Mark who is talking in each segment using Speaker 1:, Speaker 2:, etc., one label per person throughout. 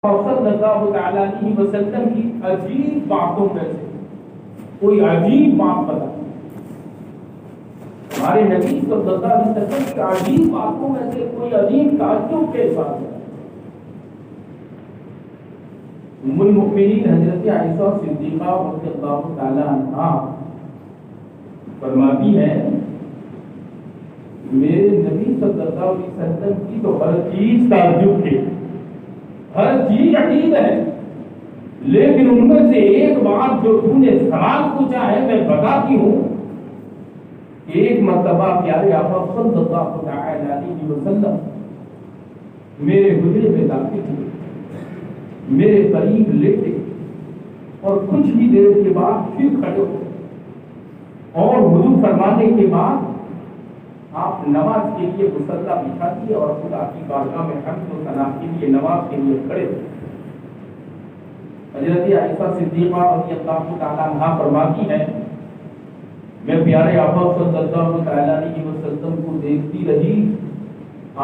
Speaker 1: صلی اللہ تعالیٰ علیہ وسلم کی عجیب باتوں میں سے کوئی عجیب بات بتا، ہمارے نبی صلی اللہ علیہ وسلم کی عجیب باتوں میں سے کوئی عجیب تعجب کے ساتھ ہے۔ ام المؤمنین حضرت عائشہ صدیقہ رضی اللہ تعالیٰ عنہا فرماتی ہے میرے نبی صلی اللہ علیہ وسلم کی تو ہر چیز تعجب ہے، ہر چیز عجیب ہے، لیکن ان میں سے ایک بات جو تم نے سوال پوچھا ہے میں بتاتی ہوں۔ ایک مرتبہ پیارے آقا صلی اللہ علیہ وسلم میرے حجرے میں داخل ہوئے، میرے قریب لیٹے اور کچھ ہی دیر کے بعد پھر کھڑے ہوئے اور وضو فرمانے کے بعد آپ نماز کے لیے مصلی بچھا دیے اور خدا کی بارگاہ میں حمد و ثنا کے لیے نماز کے لیے کھڑے ہوئے۔ حضرت عائشہ صدیقہ رضی اللہ تعالیٰ عنہا فرماتی ہے میں پیارے آقا صلی اللہ علیہ وسلم کو دیکھتی رہی،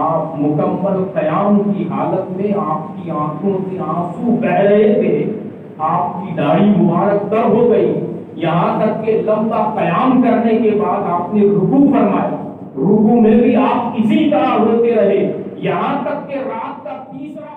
Speaker 1: آپ مکمل قیام کی حالت میں آپ کی آنکھوں سے آنسو بہہ رہے تھے، آپ کی داڑھی مبارک تر ہو گئی، یہاں تک کہ لمبا قیام کرنے کے بعد آپ نے رکوع فرمایا، رکوع میں بھی آپ اسی طرح ہوتے رہے، یہاں تک کہ رات کا تیسرا